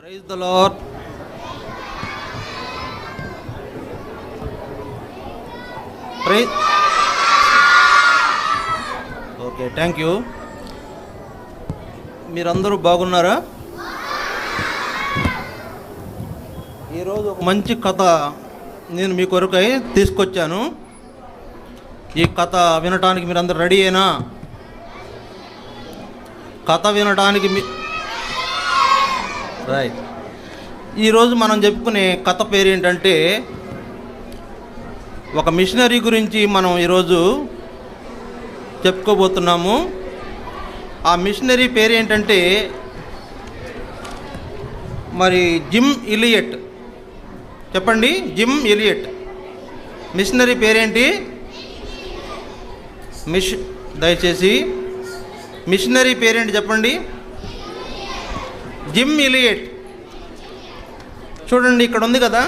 Praise the lord. Okay, thank you. మీరందరూ బాగున్నారా? ఈరోజు ఒక మంచి కథ నేను మీ కొరకై తీసుకొచ్చాను. ఈ కథ వినటానికి మీరందరూ రెడీ అయినా? కథ వినడానికి రైట్. ఈరోజు మనం చెప్పుకునే కథ పేరు ఏంటంటే, ఒక మిషనరీ గురించి మనం ఈరోజు చెప్పుకోబోతున్నాము. ఆ మిషనరీ పేరు ఏంటంటే మరి జిమ్ ఎలియట్. చెప్పండి, జిమ్ ఎలియట్. మిషనరీ పేరేంటి? దయచేసి మిషనరీ పేరేంటి చెప్పండి. Jim Elliot. చూడండి, ఇక్కడ ఉంది కదా,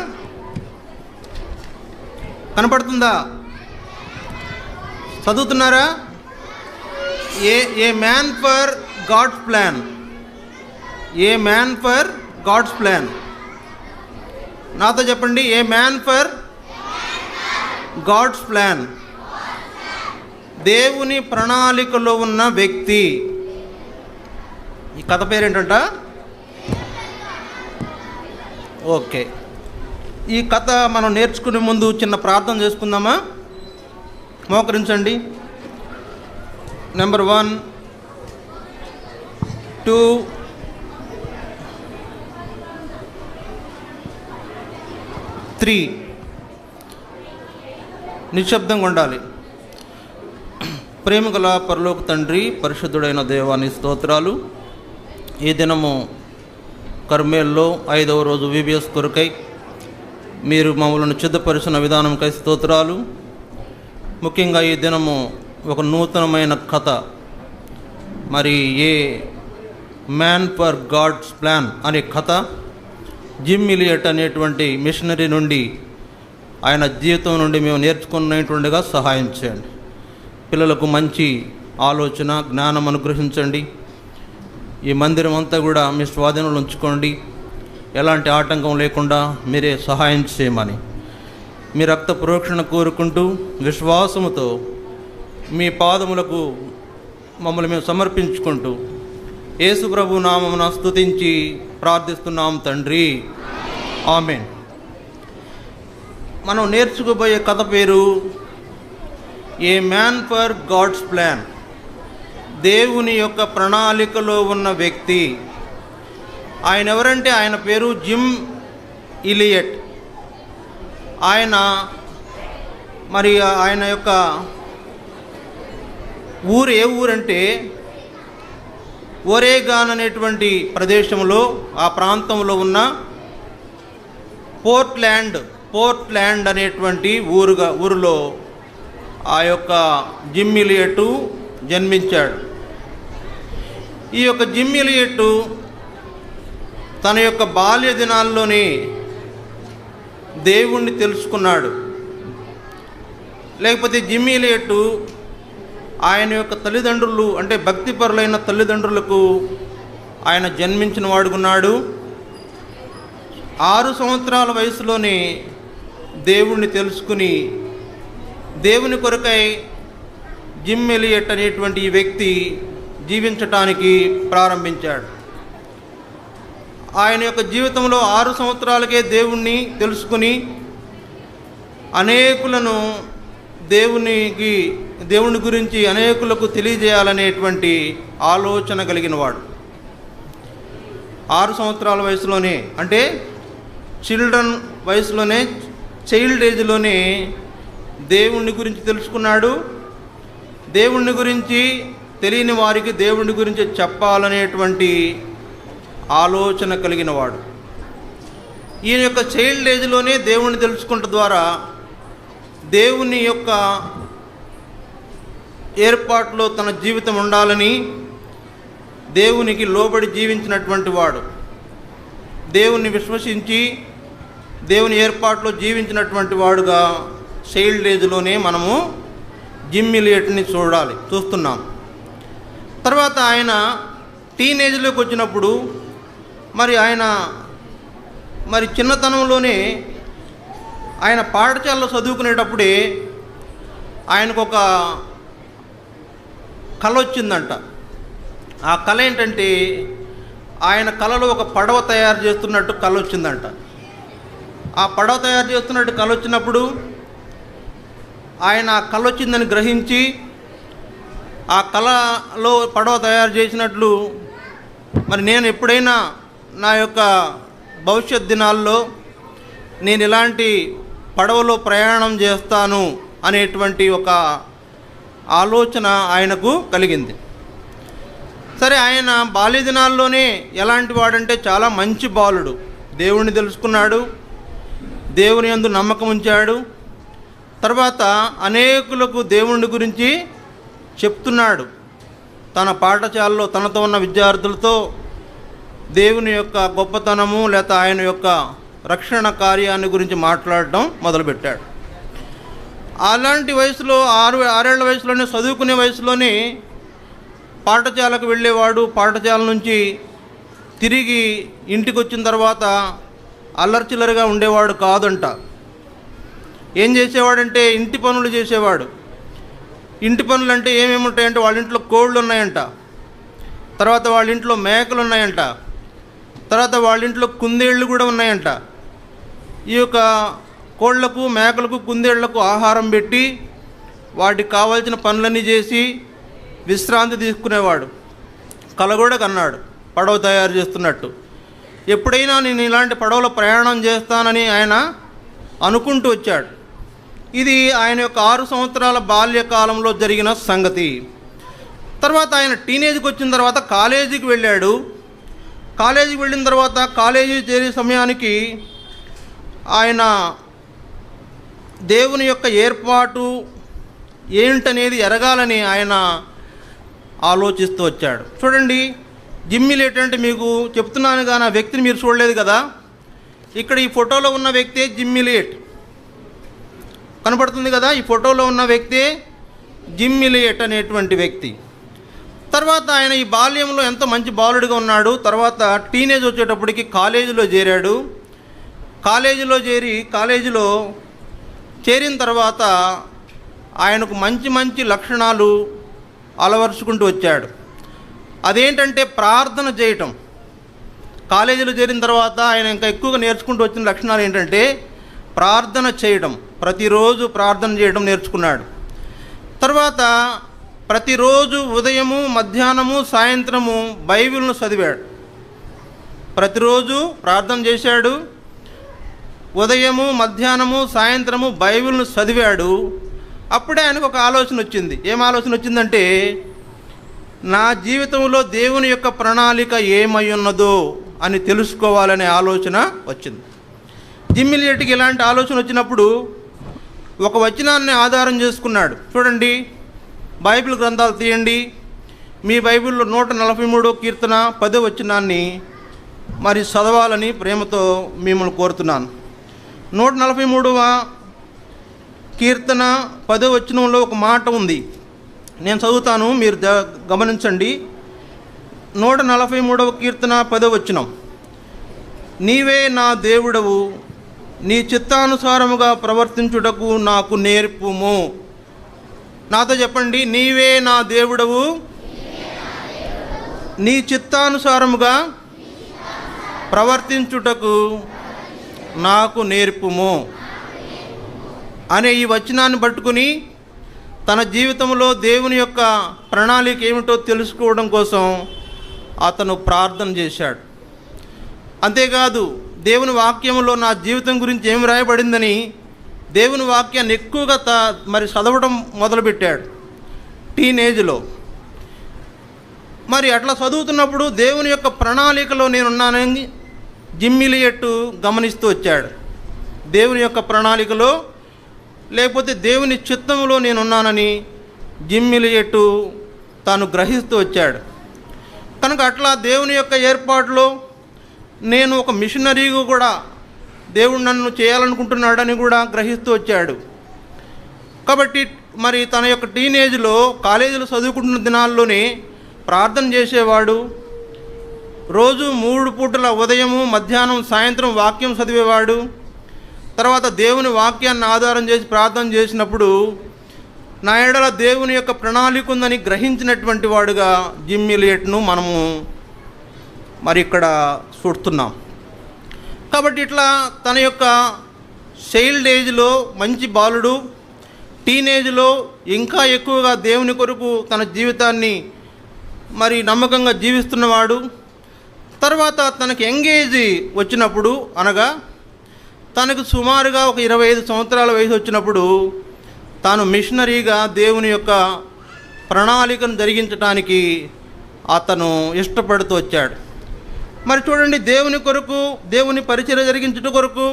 కనపడుతుందా? చదువుతున్నారా? A man for God's plan. A man for God's plan. నాతో చెప్పండి, a man for God's plan. దేవుని ప్రణాళికలో ఉన్న వ్యక్తి. ఈ కథ పేరేంటంట? ఓకే, ఈ కథ మనం నేర్చుకునే ముందు చిన్న ప్రార్థన చేసుకుందామా? మోకరించండి. నెంబర్ 1, 2, 3 నిశ్శబ్దంగా ఉండాలి. ప్రేమగల పరలోక తండ్రి, పరిశుద్ధుడైన దేవాని స్తోత్రాలు. ఈ దినము కర్మేల్లో 5వ రోజు VBS కొరకై మీరు మమ్మల్ని సిద్ధపరిచిన విధానంకై స్తోత్రాలు. ముఖ్యంగా ఈ దినము ఒక నూతనమైన కథ, మరి a man for God's plan అనే కథ జిమ్ ఎలియట్ అనేటువంటి మిషనరీ నుండి, ఆయన జీవితం నుండి మేము నేర్చుకున్నటువంటిగా సహాయం చేయండి. పిల్లలకు మంచి ఆలోచన, జ్ఞానం అనుగ్రహించండి. ఈ మందిరం అంతా కూడా మీ స్వాధీనంలో ఉంచుకోండి. ఎలాంటి ఆటంకం లేకుండా మీరే సహాయం చేయమని మీ రక్త ప్రోక్షణ కోరుకుంటూ విశ్వాసముతో మీ పాదములకు మమ్మల్ని మేము సమర్పించుకుంటూ యేసు ప్రభు నామమున స్తుతించి ప్రార్థిస్తున్నాం తండ్రి, ఆమేన్. మనం నేర్చుకోబోయే కథ పేరు a man for God's plan. దేవుని యొక్క ప్రణాళికలో ఉన్న వ్యక్తి. ఆయన ఎవరంటే, ఆయన పేరు జిమ్ ఎలియట్. మరి ఆయన యొక్క ఊరు ఏ ఊరంటే ఒరేగాన్ అనేటువంటి ప్రదేశంలో, ఆ ప్రాంతంలో ఉన్న పోర్ట్లాండ్ అనేటువంటి ఊరిలో ఆ యొక్క జిమ్ ఎలియట్ జన్మించాడు. ఈ యొక్క జిమ్ ఎలియట్ తన యొక్క బాల్య దినాల్లోనే దేవుణ్ణి తెలుసుకున్నాడు. లేకపోతే జిమ్ ఎలియట్ ఆయన యొక్క తల్లిదండ్రులు, అంటే భక్తిపరులైన తల్లిదండ్రులకు ఆయన జన్మించిన వాడుకున్నాడు. 6 సంవత్సరాల వయసులోనే దేవుణ్ణి తెలుసుకుని దేవుని కొరకై జిమ్ ఎలియట్ అనేటువంటి ఈ వ్యక్తి జీవించటానికి ప్రారంభించాడు. ఆయన యొక్క జీవితంలో 6 సంవత్సరాలకే దేవుణ్ణి తెలుసుకుని అనేకులను దేవుని గురించి అనేకులకు తెలియజేయాలనేటువంటి ఆలోచన కలిగిన వాడు. 6 సంవత్సరాల వయసులోనే, అంటే చైల్డ్ ఏజ్లోనే దేవుణ్ణి గురించి తెలుసుకున్నాడు. దేవుణ్ణి గురించి తెలియని వారికి దేవుని గురించి చెప్పాలనేటువంటి ఆలోచన కలిగిన వాడు. ఈయన యొక్క చైల్డ్ ఏజ్లోనే దేవుణ్ణి తెలుసుకుంట ద్వారా దేవుని యొక్క ఏర్పాటులో తన జీవితం ఉండాలని దేవునికి లోబడి జీవించినటువంటి వాడు. దేవుణ్ణి విశ్వసించి దేవుని ఏర్పాటులో జీవించినటువంటి వాడుగా చైల్డ్ ఏజ్లోనే మనము జిమ్ ఎలియట్ని చూస్తున్నాం. తర్వాత ఆయన టీనేజ్లోకి వచ్చినప్పుడు మరి ఆయన మరి చిన్నతనంలోనే ఆయన పాఠశాలలో చదువుకునేటప్పుడే ఆయనకు ఒక కళ వచ్చిందంట. ఆ కళ ఏంటంటే ఆయన కళలో ఒక పడవ తయారు చేస్తున్నట్టు కళ వచ్చిందంట. ఆ పడవ తయారు చేస్తున్నట్టు కళ వచ్చినప్పుడు ఆయన కళ వచ్చిందని గ్రహించి ఆ కళలో పడవ తయారు చేసినట్లు మరి నేను ఎప్పుడైనా నా యొక్క భవిష్యత్ దినాల్లో నేను ఇలాంటి పడవలో ప్రయాణం చేస్తాను అనేటువంటి ఒక ఆలోచన ఆయనకు కలిగింది. సరే, ఆయన బాల్య దినాల్లోనే ఎలాంటి వాడంటే చాలా మంచి బాలుడు. దేవుణ్ణి తెలుసుకున్నాడు, దేవుని యందు నమ్మకం ఉంచాడు. తర్వాత అనేకులకు దేవుని గురించి చెప్తున్నాడు. తన పాఠశాలలో తనతో ఉన్న విద్యార్థులతో దేవుని యొక్క గొప్పతనము లేక ఆయన యొక్క రక్షణ కార్యాన్ని గురించి మాట్లాడటం మొదలుపెట్టాడు. అలాంటి వయసులో 6 ఏళ్ల వయసులోనే, చదువుకునే వయసులోనే పాఠశాలకు వెళ్ళేవాడు. పాఠశాల నుంచి తిరిగి ఇంటికి వచ్చిన తర్వాత అల్లర్చిల్లరిగా ఉండేవాడు కాదంట. ఏం చేసేవాడంటే ఇంటి పనులు చేసేవాడు. ఇంటి పనులు అంటే ఏమేమి ఉంటాయంటే వాళ్ళ ఇంట్లో కోళ్ళు ఉన్నాయంట, తర్వాత వాళ్ళ ఇంట్లో మేకలు ఉన్నాయంట, తర్వాత వాళ్ళ ఇంట్లో కుందేళ్ళు కూడా ఉన్నాయంట. ఈ యొక్క కోళ్లకు, మేకలకు, కుందేళ్లకు ఆహారం పెట్టి వాటికి కావాల్సిన పనులన్నీ చేసి విశ్రాంతి తీసుకునేవాడు. కల కూడా కన్నాడు పడవ తయారు చేస్తున్నట్టు. ఎప్పుడైనా నేను ఇలాంటి పడవలో ప్రయాణం చేస్తానని ఆయన అనుకుంటూ వచ్చాడు. ఇది ఆయన యొక్క 6 సంవత్సరాల బాల్యకాలంలో జరిగిన సంగతి. తర్వాత ఆయన టీనేజ్కి వచ్చిన తర్వాత కాలేజీకి వెళ్ళాడు. కాలేజీకి వెళ్ళిన తర్వాత కాలేజీ చేరే సమయానికి ఆయన దేవుని యొక్క ఏర్పాటు ఏంటనేది ఎరగాలని ఆయన ఆలోచిస్తూ వచ్చాడు. చూడండి, జిమ్మీ లేట్ అంటే మీకు చెప్తున్నాను కానీ ఆ వ్యక్తిని మీరు చూడలేదు కదా. ఇక్కడ ఈ ఫోటోలో ఉన్న వ్యక్తే జిమ్మీ లేట్ కనపడుతుంది కదా. ఈ ఫోటోలో ఉన్న వ్యక్తే జిమ్మీ లేట్ అనేటువంటి వ్యక్తి. తర్వాత ఆయన ఈ బాల్యంలో ఎంతో మంచి బాలుడిగా ఉన్నాడు. తర్వాత టీనేజ్ వచ్చేటప్పటికి కాలేజీలో చేరాడు. కాలేజీలో చేరిన తర్వాత ఆయనకు మంచి మంచి లక్షణాలు అలవరుచుకుంటూ వచ్చాడు. అదేంటంటే ప్రార్థన చేయటం. కాలేజీలో చేరిన తర్వాత ఆయన ఇంకా ఎక్కువగా నేర్చుకుంటూ వచ్చిన లక్షణాలు ఏంటంటే ప్రార్థన చేయడం. ప్రతిరోజు ప్రార్థన చేయడం నేర్చుకున్నాడు. తర్వాత ప్రతిరోజు ఉదయము, మధ్యాహ్నము, సాయంత్రము బైబిల్ను చదివాడు. ప్రతిరోజు ప్రార్థన చేశాడు. ఉదయము, మధ్యాహ్నము, సాయంత్రము బైబిల్ను చదివాడు. అప్పుడే ఆయనకు ఒక ఆలోచన వచ్చింది. ఏం ఆలోచన వచ్చిందంటే నా జీవితంలో దేవుని యొక్క ప్రణాళిక ఏమై ఉన్నదో అని తెలుసుకోవాలనే ఆలోచన వచ్చింది. జిమ్మీ లేట్కి ఇలాంటి ఆలోచన వచ్చినప్పుడు ఒక వచనాన్ని ఆధారం చేసుకున్నాడు. చూడండి, బైబిల్ గ్రంథాలు తీయండి. మీ బైబిల్లో 143వ కీర్తన 10వ వచనాన్ని మరి చదవాలని ప్రేమతో మిమ్మల్ని కోరుతున్నాను. 143వ కీర్తన 10వ వచనంలో ఒక మాట ఉంది. నేను చదువుతాను, మీరు గమనించండి. 143వ కీర్తన 10వ వచనం. నీవే నా దేవుడవు, నీ చిత్తానుసారముగా ప్రవర్తించుటకు నాకు నేర్పుము. నాతో చెప్పండి, నీవే నా దేవుడవు, నీ చిత్తానుసారముగా ప్రవర్తించుటకు నాకు నేర్పుము అనే ఈ వచనాన్ని పట్టుకుని తన జీవితంలో దేవుని యొక్క ప్రణాళిక ఏమిటో తెలుసుకోవడం కోసం అతను ప్రార్థన చేశాడు. అంతేకాదు, దేవుని వాక్యంలో నా జీవితం గురించి ఏమి రాయబడిందని దేవుని వాక్యాన్ని ఎక్కువగా మరి చదవడం మొదలుపెట్టాడు టీనేజ్లో. మరి అట్లా చదువుతున్నప్పుడు దేవుని యొక్క ప్రణాళికలో నేనున్నానని జిమ్మీ లేట్ గమనిస్తూ వచ్చాడు. దేవుని యొక్క ప్రణాళికలో లేకపోతే దేవుని చిత్తంలో నేనున్నానని జిమ్మీ లేట్ తాను గ్రహిస్తూ వచ్చాడు. కనుక అట్లా దేవుని యొక్క ఏర్పాటులో నేను ఒక మిషనరీగా కూడా దేవుడు నన్ను చేయాలనుకుంటున్నాడని కూడా గ్రహిస్తూ వచ్చాడు. కాబట్టి మరి తన యొక్క టీనేజ్లో కాలేజీలో చదువుకుంటున్న దినాల్లోనే ప్రార్థన చేసేవాడు. రోజు 3 పూటల ఉదయము, మధ్యాహ్నం, సాయంత్రం వాక్యం చదివేవాడు. తర్వాత దేవుని వాక్యాన్ని ఆధారం చేసి ప్రార్థన చేసినప్పుడు నా ఎడల దేవుని యొక్క ప్రణాళిక ఉందని గ్రహించినటువంటి వాడుగా జిమ్ ఎలియట్ను మనము మరి ఇక్కడ చూస్తున్నాం. కాబట్టి ఇట్లా తన యొక్క చైల్డ్ ఏజ్లో మంచి బాలుడు, టీనేజ్లో ఇంకా ఎక్కువగా దేవుని కొరకు తన జీవితాన్ని మరి నమ్మకంగా జీవిస్తున్నవాడు. తర్వాత తనకు ఎంగేజ్ వచ్చినప్పుడు, అనగా తనకు సుమారుగా ఒక 25 సంవత్సరాల వయసు వచ్చినప్పుడు తాను మిషనరీగా దేవుని యొక్క ప్రణాళికను జరిగించడానికి అతను ఇష్టపడుతూ వచ్చాడు. మరి చూడండి, దేవుని కొరకు, దేవుని పరిచర్య జరిగించుట కొరకు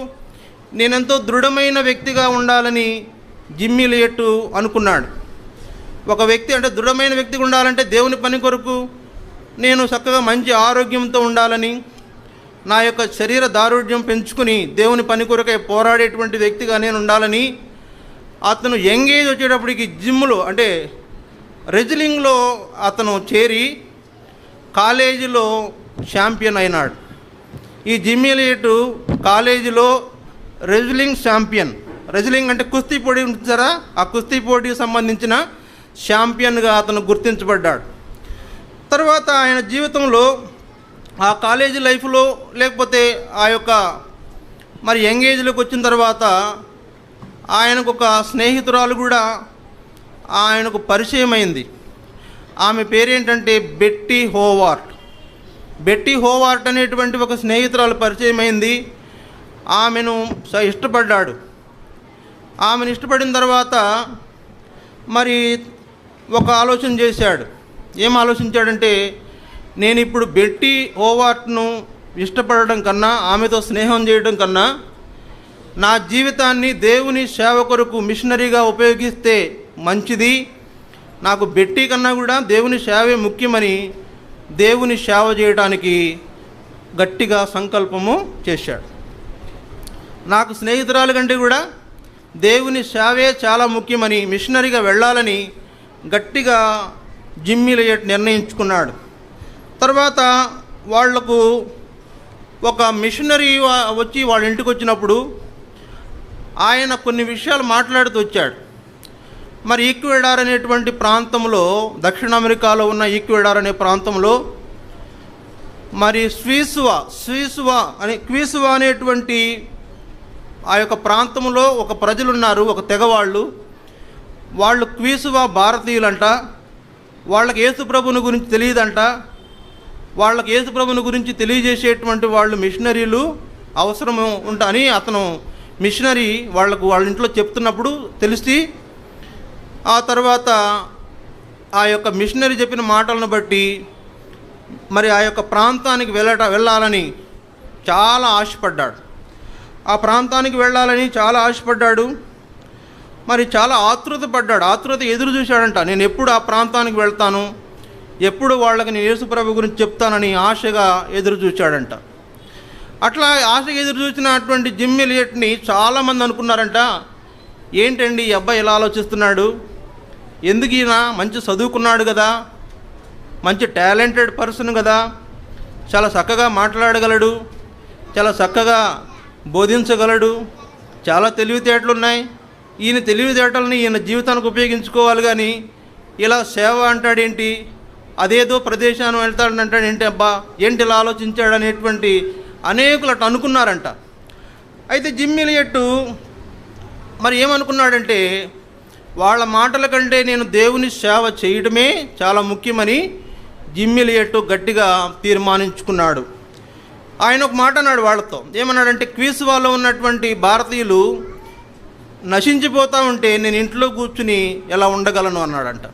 నేనెంతో దృఢమైన వ్యక్తిగా ఉండాలని జిమ్ ఎలియట్ అనుకున్నాడు. ఒక వ్యక్తి అంటే దృఢమైన వ్యక్తిగా ఉండాలంటే దేవుని పని కొరకు నేను చక్కగా మంచి ఆరోగ్యంతో ఉండాలని, నా యొక్క శరీర దారుఢ్యం పెంచుకుని దేవుని పని కొరకై పోరాడేటువంటి వ్యక్తిగా నేను ఉండాలని అతను యంగేజ్ వచ్చేటప్పటికి జిమ్లో అంటే రెజ్లింగ్లో అతను చేరి కాలేజీలో ఛాంపియన్ అయినాడు. ఈ జిమ్ ఎలియట్ కాలేజీలో రెజ్లింగ్ ఛాంపియన్, రెజ్లింగ్ అంటే కుస్తీ పోటీ ఉంటుంటారా, ఆ కుస్తీ పోటీకి సంబంధించిన ఛాంపియన్గా అతను గుర్తించబడ్డాడు. తర్వాత ఆయన జీవితంలో ఆ కాలేజీ లైఫ్లో లేకపోతే ఆ యొక్క మరి యంగేజ్లోకి వచ్చిన తర్వాత ఆయనకు ఒక స్నేహితురాలు కూడా ఆయనకు పరిచయం అయింది. ఆమె పేరేంటంటే బెట్టీ హోవార్ట్. బెట్టీ హోవార్ట్ అనేటువంటి ఒక స్నేహితురాలు పరిచయం అయింది. ఆమెను ఇష్టపడ్డాడు. ఆమెను ఇష్టపడిన తర్వాత మరి ఒక ఆలోచన చేశాడు. ఏం ఆలోచించాడంటే, నేను ఇప్పుడు బెట్టీ హోవార్ట్ను ఇష్టపడడం కన్నా, ఆమెతో స్నేహం చేయడం కన్నా, నా జీవితాన్ని దేవుని సేవ కొరకు మిషనరీగా ఉపయోగిస్తే మంచిది, నాకు బెట్టీ కన్నా కూడా దేవుని సేవే ముఖ్యమని దేవుని సేవ చేయడానికి గట్టిగా సంకల్పము చేశాడు. నాకు స్నేహితురాలు కంటే కూడా దేవుని సేవే చాలా ముఖ్యమని, మిషనరీగా వెళ్ళాలని గట్టిగా జిమ్ ఎలియట్ నిర్ణయించుకున్నాడు. తర్వాత వాళ్లకు ఒక మిషనరీ వచ్చి వాళ్ళ ఇంటికి వచ్చినప్పుడు ఆయన కొన్ని విషయాలు మాట్లాడుతూ వచ్చాడు. మరి ఈక్వెడార్ అనేటువంటి ప్రాంతంలో, దక్షిణ అమెరికాలో ఉన్న ఈక్వెడార్ అనే ప్రాంతంలో మరి క్వీసువా అనేటువంటి ఆ యొక్క ప్రాంతంలో ఒక ప్రజలున్నారు, ఒక తెగవాళ్ళు. వాళ్ళు క్వీసువా భారతీయులంట. వాళ్ళకి యేసుప్రభుని గురించి తెలియదంట. వాళ్ళకి యేసుప్రభుని గురించి తెలియజేసేటువంటి వాళ్ళు మిషనరీలు అవసరం అని అతను మిషనరీ వాళ్ళ ఇంట్లో చెప్తున్నప్పుడు తెలిసి, ఆ తర్వాత ఆ యొక్క మిషనరీ చెప్పిన మాటలను బట్టి మరి ఆ యొక్క ప్రాంతానికి వెళ్ళాలని చాలా ఆశపడ్డాడు. ఆ ప్రాంతానికి వెళ్ళాలని చాలా ఆశపడ్డాడు. మరి చాలా ఆతృత ఎదురు చూశాడంట. నేను ఎప్పుడు ఆ ప్రాంతానికి వెళ్తాను, ఎప్పుడు వాళ్ళకి నేను యేసుప్రభు గురించి చెప్తానని ఆశగా ఎదురు చూశాడంట. అట్లా ఆశగా ఎదురు చూసినటువంటి జిమ్ ఎలియట్ని చాలామంది అనుకున్నారంట, ఏంటండి ఈ అబ్బాయి ఇలా ఆలోచిస్తున్నాడు, ఎందుకు ఈయన మంచి చదువుకున్నాడు కదా, మంచి టాలెంటెడ్ పర్సన్ కదా, చాలా చక్కగా మాట్లాడగలడు, చాలా చక్కగా బోధించగలడు, చాలా తెలివితేటలు ఉన్నాయి, ఈయన తెలివితేటలని ఈయన జీవితానికి ఉపయోగించుకోవాలి, కానీ ఇలా సేవ అంటాడేంటి, అదేదో ప్రదేశాన్ని వెళ్తాడని అంటాడేంటి, అబ్బా ఏంటి ఇలా ఆలోచించాడు అనేటువంటి అనేకులు అట్లా అనుకున్నారంట. అయితే జిమ్ ఎలియట్ మరి ఏమనుకున్నాడంటే, వాళ్ళ మాటల కంటే నేను దేవుని సేవ చేయడమే చాలా ముఖ్యమని జిమ్ ఎలియట్ గట్టిగా తీర్మానించుకున్నాడు. ఆయన ఒక మాట అన్నాడు వాళ్ళతో. ఏమన్నాడంటే, క్వీసువాలో ఉన్నటువంటి భారతీయులు నశించిపోతూ ఉంటే నేను ఇంట్లో కూర్చుని ఎలా ఉండగలను అన్నాడంట.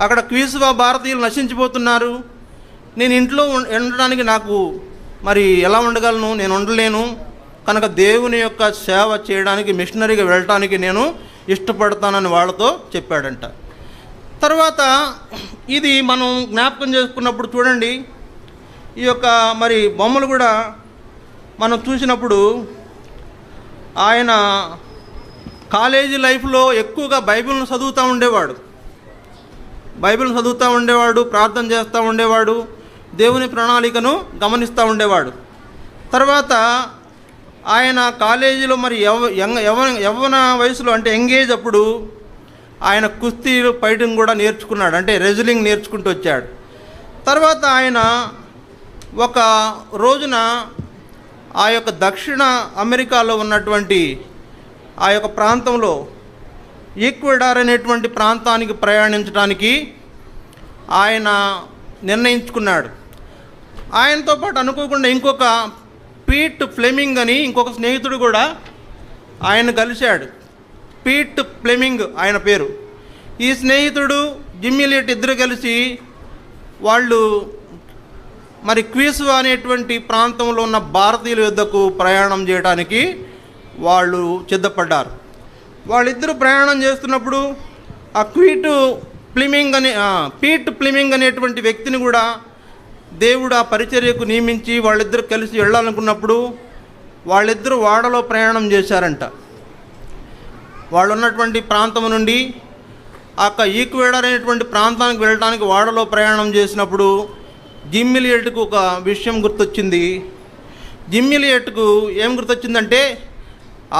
అక్కడ క్వీసువా భారతీయులు నశించిపోతున్నారు, నేను ఇంట్లో ఉండడానికి నాకు మరి ఎలా ఉండగలను, నేను ఉండలేను, కనుక దేవుని యొక్క సేవ చేయడానికి, మిషనరీగా వెళ్ళటానికి నేను ఇష్టపడతానని వాళ్ళతో చెప్పాడంట. తర్వాత ఇది మనం జ్ఞాపకం చేసుకున్నప్పుడు చూడండి, ఈ యొక్క మరి బొమ్మలు కూడా మనం చూసినప్పుడు ఆయన కాలేజీ లైఫ్లో ఎక్కువగా బైబిల్ను చదువుతూ ఉండేవాడు, ప్రార్థన చేస్తూ ఉండేవాడు, దేవుని ప్రణాళికను గమనిస్తూ ఉండేవాడు. తర్వాత ఆయన కాలేజీలో మరి యవ్వన వయసులో అంటే ఎంగేజ్ అప్పుడు ఆయన కుస్తీలు ఫైటింగ్ కూడా నేర్చుకున్నాడు, అంటే రెజ్లింగ్ నేర్చుకుంటూ వచ్చాడు. తర్వాత ఆయన ఒక రోజున ఆ యొక్క దక్షిణ అమెరికాలో ఉన్నటువంటి ఆ యొక్క ప్రాంతంలో ఈక్వెడార్ అనేటువంటి ప్రాంతానికి ప్రయాణించడానికి ఆయన నిర్ణయించుకున్నాడు. ఆయనతో పాటు అనుకోకుండా ఇంకొక పీట్ ఫ్లెమింగ్ అని ఇంకొక స్నేహితుడు కూడా ఆయన కలిశాడు. పీట్ ఫ్లెమింగ్ ఆయన పేరు. ఈ స్నేహితుడు జిమ్ ఎలియట్ ఇద్దరు కలిసి వాళ్ళు మరి క్విస్వా అనేటువంటి ప్రాంతంలో ఉన్న భారతీయుల యుద్ధకు ప్రయాణం చేయడానికి వాళ్ళు సిద్ధపడ్డారు. వాళ్ళిద్దరూ ప్రయాణం చేస్తున్నప్పుడు ఆ పీట్ ఫ్లెమింగ్ అనేటువంటి వ్యక్తిని కూడా దేవుడు ఆ పరిచర్యకు నియమించి వాళ్ళిద్దరూ కలిసి వెళ్ళాలనుకున్నప్పుడు వాళ్ళిద్దరూ ఓడలో ప్రయాణం చేశారంట. వాళ్ళు ఉన్నటువంటి ప్రాంతం నుండి ఆ ఈక్వెడార్ అనేటువంటి ప్రాంతానికి వెళ్ళడానికి ఓడలో ప్రయాణం చేసినప్పుడు జిమ్ ఎలియట్కు ఒక విషయం గుర్తొచ్చింది. జిమ్ ఎలియట్కు ఏం గుర్తొచ్చిందంటే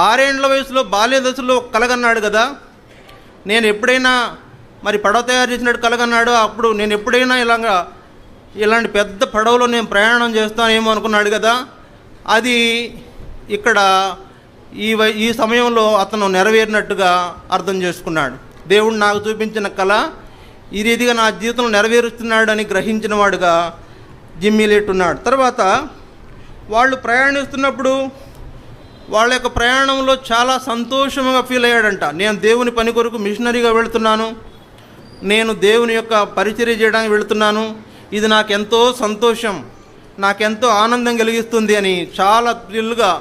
6 ఏళ్ల వయసులో బాల్య దశలో కలగన్నాడు కదా, నేను ఎప్పుడైనా మరి పడవ తయారు చేసినట్టు కలగన్నాడు, అప్పుడు నేను ఎప్పుడైనా ఇలాంటి పెద్ద పడవలో నేను ప్రయాణం చేస్తానేమో అనుకున్నాడు కదా. అది ఇక్కడ ఈ సమయంలో అతను నెరవేరినట్టుగా అర్థం చేసుకున్నాడు. దేవుడు నాకు చూపించిన కళ ఈ రీతిగా నా జీవితంలో నెరవేరుస్తున్నాడని గ్రహించిన వాడుగా జిమ్ ఎలియట్ ఉన్నాడు. తర్వాత వాళ్ళు ప్రయాణిస్తున్నప్పుడు వాళ్ళ యొక్క ప్రయాణంలో చాలా సంతోషంగా ఫీల్ అయ్యాడంట. నేను దేవుని పని కొరకు మిషనరీగా వెళుతున్నాను, నేను దేవుని యొక్క పరిచర్య చేయడానికి వెళుతున్నాను, ఇది నాకెంతో సంతోషం, నాకెంతో ఆనందం కలిగిస్తుంది అని చాలా థ్రిల్గా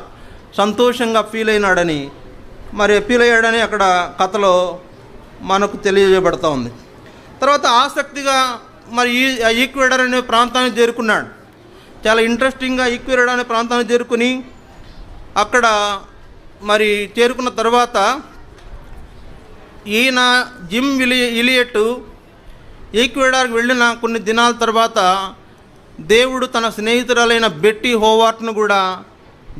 సంతోషంగా ఫీల్ అయ్యాడని అక్కడ కథలో మనకు తెలియజేయబడుతూ ఉంది. తర్వాత ఆసక్తిగా మరి ఈక్వెడార్ అనే ప్రాంతానికి చేరుకున్నాడు. చాలా ఇంట్రెస్టింగ్గా ఈక్వెడార్ అనే ప్రాంతానికి చేరుకుని అక్కడ మరి చేరుకున్న తర్వాత ఈయన జిమ్ ఎలియట్ ఈక్వెడార్కి వెళ్ళిన కొన్ని దినాల తర్వాత దేవుడు తన స్నేహితురాలైన బెట్టీ హోవార్ట్ను కూడా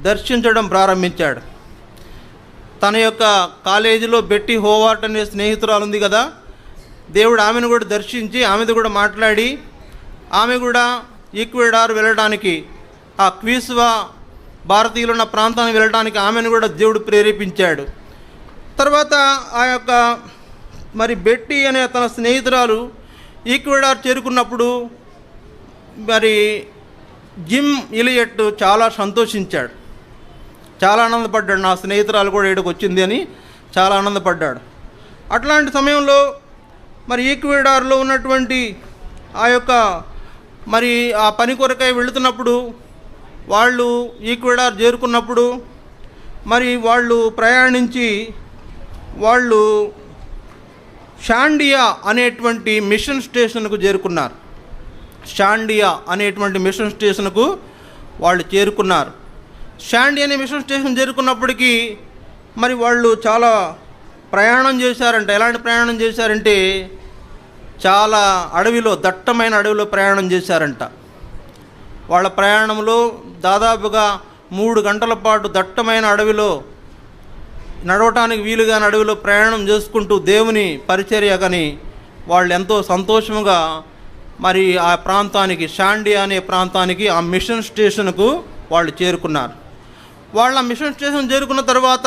దర్శించడం ప్రారంభించాడు. తన యొక్క కాలేజీలో బెట్టీ హోవార్ట్ అనే స్నేహితురాలు ఉంది కదా, దేవుడు ఆమెను కూడా దర్శించి ఆమెతో కూడా మాట్లాడి ఆమె కూడా ఈక్వెడార్ వెళ్ళడానికి, ఆ క్విస్వా భారతీయులు ఉన్న ప్రాంతానికి వెళ్ళడానికి ఆమెను కూడా దేవుడు ప్రేరేపించాడు. తర్వాత ఆ యొక్క మరి బెట్టీ అనే తన స్నేహితురాలు ఈక్వెడార్ చేరుకున్నప్పుడు మరి జిమ్ ఎలియట్ చాలా సంతోషించాడు, చాలా ఆనందపడ్డాడు. నా స్నేహితురాలు కూడా ఇక్కడికి వచ్చింది అని చాలా ఆనందపడ్డాడు. అట్లాంటి సమయంలో మరి ఈక్వెడార్లో ఉన్నటువంటి ఆ యొక్క మరి ఆ పని కొరకై వెళుతున్నప్పుడు వాళ్ళు ఈక్వెడార్ చేరుకున్నప్పుడు మరి వాళ్ళు ప్రయాణించి వాళ్ళు షాండియా అనేటువంటి మిషన్ స్టేషన్కు చేరుకున్నారు. షాండియా అనేటువంటి మిషన్ స్టేషన్కు వాళ్ళు చేరుకున్నారు. షాండియా అనే మిషన్ స్టేషన్ చేరుకున్నప్పటికీ మరి వాళ్ళు చాలా ప్రయాణం చేశారంట. ఎలాంటి ప్రయాణం చేశారంటే చాలా దట్టమైన అడవిలో ప్రయాణం చేశారంట. వాళ్ళ ప్రయాణంలో దాదాపుగా 3 గంటల పాటు దట్టమైన అడవిలో నడవటానికి వీలుగా అడవిలో ప్రయాణం చేసుకుంటూ దేవుని పరిచర్యకని వాళ్ళు ఎంతో సంతోషంగా మరి ఆ ప్రాంతానికి, షాండియా అనే ప్రాంతానికి, ఆ మిషన్ స్టేషన్కు వాళ్ళు చేరుకున్నారు. వాళ్ళ మిషన్ స్టేషన్ చేరుకున్న తర్వాత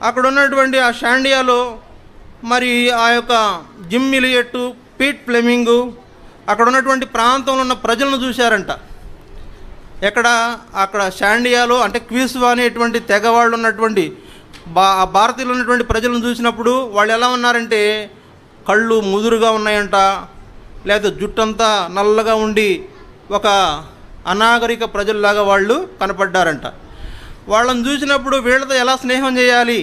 అక్కడ ఉన్నటువంటి ఆ షాండియాలో మరి ఆ యొక్క జిమ్ ఎలియట్, పీట్ ఫ్లెమింగ్ అక్కడ ఉన్నటువంటి ప్రాంతంలో ఉన్న ప్రజలను చూశారంట. అక్కడ షాండియాలో అంటే క్విస్వా అనేటువంటి తెగవాళ్ళు ఉన్నటువంటి భారతీయులు ఉన్నటువంటి ప్రజలను చూసినప్పుడు వాళ్ళు ఎలా ఉన్నారంటే కళ్ళు ముదురుగా ఉన్నాయంట, లేదా జుట్టంతా నల్లగా ఉండి ఒక అనాగరిక ప్రజల్లాగా వాళ్ళు కనపడ్డారంట. వాళ్ళని చూసినప్పుడు వీళ్ళతో ఎలా స్నేహం చేయాలి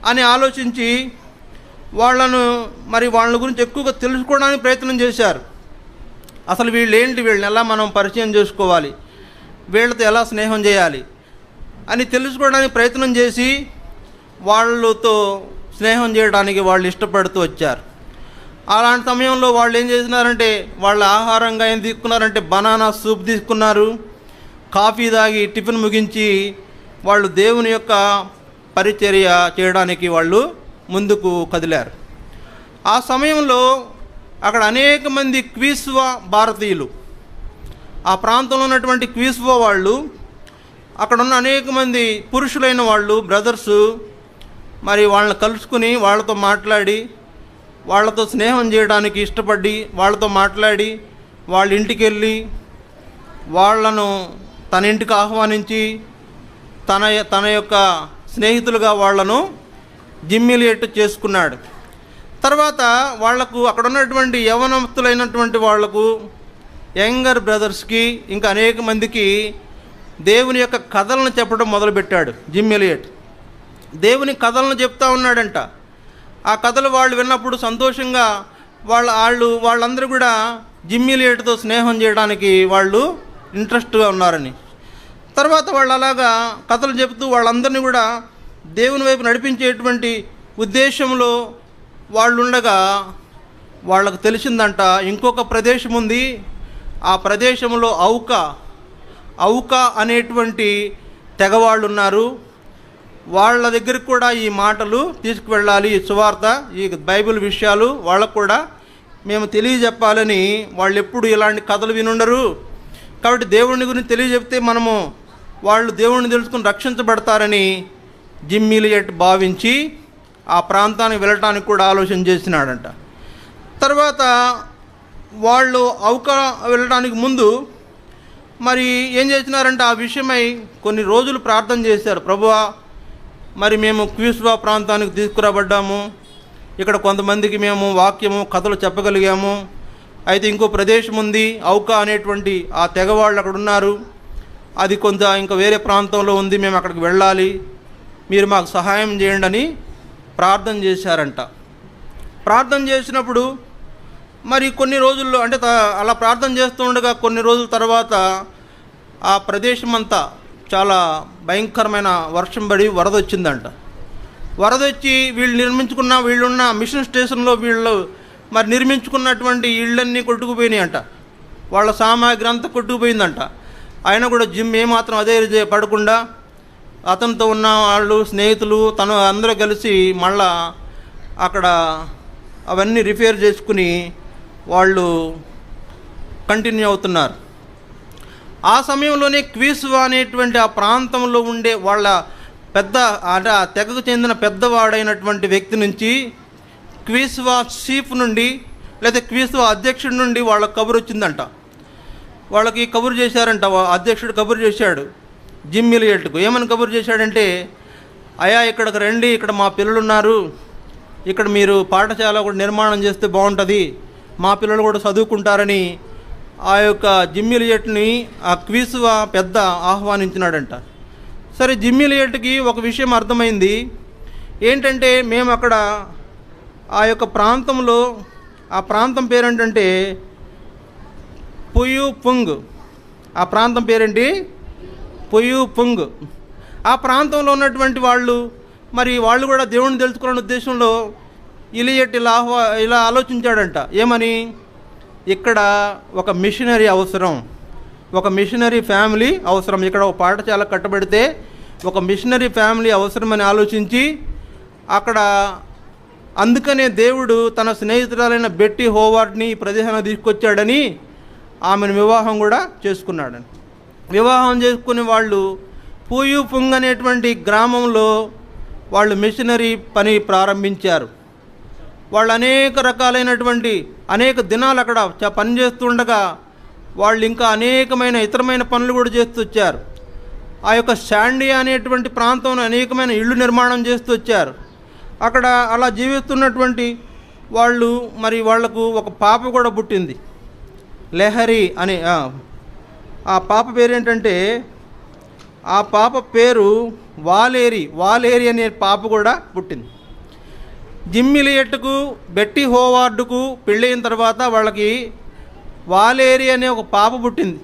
అని ఆలోచించి వాళ్ళ గురించి ఎక్కువగా తెలుసుకోవడానికి ప్రయత్నం చేశారు. అసలు వీళ్ళని ఎలా మనం పరిచయం చేసుకోవాలి, వీళ్ళతో ఎలా స్నేహం చేయాలి అని తెలుసుకోవడానికి ప్రయత్నం చేసి వాళ్ళతో స్నేహం చేయడానికి వాళ్ళు ఇష్టపడుతూ వచ్చారు. అలాంటి సమయంలో వాళ్ళు ఏం చేసినారంటే, వాళ్ళ ఆహారంగా ఏం తీసుకున్నారంటే బనానా సూప్ తీసుకున్నారు. కాఫీ తాగి టిఫిన్ ముగించి వాళ్ళు దేవుని యొక్క పరిచర్య చేయడానికి వాళ్ళు ముందుకు కదిలారు. ఆ సమయంలో అక్కడ అనేక మంది క్విస్వా భారతీయులు, ఆ ప్రాంతంలో ఉన్నటువంటి క్విస్వా వాళ్ళు, అక్కడ ఉన్న అనేక మంది పురుషులైన వాళ్ళు బ్రదర్సు, మరి వాళ్ళని కలుసుకుని వాళ్ళతో మాట్లాడి, వాళ్ళతో స్నేహం చేయడానికి ఇష్టపడి వాళ్ళతో మాట్లాడి, వాళ్ళ ఇంటికి వెళ్ళి వాళ్ళను తన ఇంటికి ఆహ్వానించి తన యొక్క స్నేహితులుగా వాళ్ళను జిమ్మిలియేట్ చేసుకున్నాడు. తర్వాత వాళ్లకు అక్కడ ఉన్నటువంటి యవనస్తులైనటువంటి వాళ్లకు, యంగర్ బ్రదర్స్కి, ఇంకా అనేక మందికి దేవుని యొక్క కథలను చెప్పడం మొదలుపెట్టాడు జిమ్మిలియేట్. దేవుని కథలను చెప్తా ఉన్నాడంట. ఆ కథలు వాళ్ళు విన్నప్పుడు సంతోషంగా వాళ్ళందరూ కూడా జిమ్మిలియేట్తో స్నేహం చేయడానికి వాళ్ళు ఇంట్రెస్ట్గా ఉన్నారని. తర్వాత వాళ్ళు అలాగా కథలు చెబుతూ వాళ్ళందరినీ కూడా దేవుని వైపు నడిపించేటువంటి ఉద్దేశంలో వాళ్ళు ఉండగా వాళ్ళకు తెలిసిందంట ఇంకొక ప్రదేశం ఉంది. ఆ ప్రదేశంలో ఔకా అనేటువంటి తెగవాళ్ళు ఉన్నారు. వాళ్ళ దగ్గరికి కూడా ఈ మాటలు తీసుకువెళ్ళాలి, ఈ సువార్త, ఈ బైబిల్ విషయాలు వాళ్ళకు కూడా మేము తెలియజెప్పాలని. వాళ్ళు ఎప్పుడు ఇలాంటి కథలు వినుండరు. కాబట్టి దేవుని గురించి తెలియజెప్తే వాళ్ళు దేవుణ్ణి తెలుసుకుని రక్షించబడతారని జిమ్మిలియట్ భావించి ఆ ప్రాంతానికి వెళ్ళటానికి కూడా ఆలోచన చేసినాడంట. తర్వాత వాళ్ళు ఔకా వెళ్ళడానికి ముందు మరి ఏం చేసినారంటే ఆ విషయమై కొన్ని రోజులు ప్రార్థన చేశారు. ప్రభువా, మరి మేము క్విస్వా ప్రాంతానికి తీసుకురాబడ్డాము, ఇక్కడ కొంతమందికి మేము వాక్యము కథలు చెప్పగలిగాము. అయితే ఇంకో ప్రదేశం ఉంది, ఔకా అనేటువంటి ఆ తెగవాళ్ళు అక్కడ ఉన్నారు, అది కొంత ఇంకా వేరే ప్రాంతంలో ఉంది, మేము అక్కడికి వెళ్ళాలి, మీరు మాకు సహాయం చేయండి అని ప్రార్థన చేశారంట. ప్రార్థన చేసినప్పుడు మరి కొన్ని రోజుల్లో అంటే అలా ప్రార్థన చేస్తూ ఉండగా కొన్ని రోజుల తర్వాత ఆ ప్రదేశం అంతా చాలా భయంకరమైన వర్షం పడి వరద వచ్చిందంట. వరద వచ్చి వీళ్ళున్న మిషన్ స్టేషన్లో మరి నిర్మించుకున్నటువంటి ఇళ్ళన్నీ కొట్టుకుపోయినాయి అంట. వాళ్ళ సామాగ్రి అంతా కొట్టుకుపోయిందంట. ఆయన కూడా ఏమాత్రం అదే పడకుండా అతనితో ఉన్న వాళ్ళు స్నేహితులు అందరూ కలిసి మళ్ళా అక్కడ అవన్నీ రిపేర్ చేసుకుని వాళ్ళు కంటిన్యూ అవుతున్నారు. ఆ సమయంలోనే క్విస్వా అనేటువంటి ఆ ప్రాంతంలో ఉండే వాళ్ళ అంటే ఆ తెగకు చెందిన పెద్దవాడైనటువంటి వ్యక్తి నుంచి, క్విస్వా చీఫ్ నుండి లేదా క్విస్వా అధ్యక్షుడి నుండి వాళ్ళ కబురు వచ్చిందంట. వాళ్ళకి కబురు చేశారంట. అధ్యక్షుడు కబురు చేశాడు జిమ్మిలియట్కు. ఏమని కబురు చేశాడంటే, అయ్యా ఇక్కడికి రండి, ఇక్కడ మా పిల్లలు ఉన్నారు, ఇక్కడ మీరు పాఠశాల కూడా నిర్మాణం చేస్తే బాగుంటుంది, మా పిల్లలు కూడా చదువుకుంటారని ఆ యొక్క జిమ్మిలియట్ని ఆ క్విస్వా పెద్ద ఆహ్వానించినాడంట. సరే, జిమ్మిలియట్కి ఒక విషయం అర్థమైంది. ఏంటంటే, మేము అక్కడ ఆ యొక్క ప్రాంతంలో, ఆ ప్రాంతం పేరేంటంటే పుయుపుంగ్. ఆ ప్రాంతం పేరేంటి? పుయుపుంగ్. ఆ ప్రాంతంలో ఉన్నటువంటి వాళ్ళు కూడా దేవుణ్ణి తెలుసుకునే ఉద్దేశంలో ఇలియట్ ఇలా ఆలోచించాడంట. ఏమని? ఇక్కడ ఒక మిషనరీ అవసరం, ఒక మిషనరీ ఫ్యామిలీ అవసరం, ఇక్కడ ఒక పాఠశాల కట్టబడితే ఒక మిషనరీ ఫ్యామిలీ అవసరమని ఆలోచించి అక్కడ అందుకనే దేవుడు తన స్నేహితురాలైన బెట్టి హోవార్డ్ని ఈ ప్రదేశానికి తీసుకొచ్చాడని ఆమెను వివాహం కూడా చేసుకున్నాడని. వివాహం చేసుకుని వాళ్ళు పుయుపుంగ్ అనేటువంటి గ్రామంలో వాళ్ళు మిషనరీ పని ప్రారంభించారు. వాళ్ళు అనేక రకాలైనటువంటి అనేక దినాలు అక్కడ పనిచేస్తుండగా వాళ్ళు ఇంకా అనేకమైన ఇతరమైన పనులు కూడా చేస్తూ వచ్చారు. ఆ యొక్క శాండియా అనేటువంటి ప్రాంతంలో అనేకమైన ఇళ్ళు నిర్మాణం చేస్తూ వచ్చారు. అక్కడ అలా జీవిస్తున్నటువంటి వాళ్ళు మరి వాళ్లకు ఒక పాప కూడా పుట్టింది, లెహరి అని. ఆ పాప పేరేంటంటే, ఆ పాప పేరు వాలేరి అనే పాప కూడా పుట్టింది. జిమ్మిలియట్కు బెట్టి హోవార్డుకు పెళ్ళైన తర్వాత వాళ్ళకి వాలేరి అనే ఒక పాప పుట్టింది.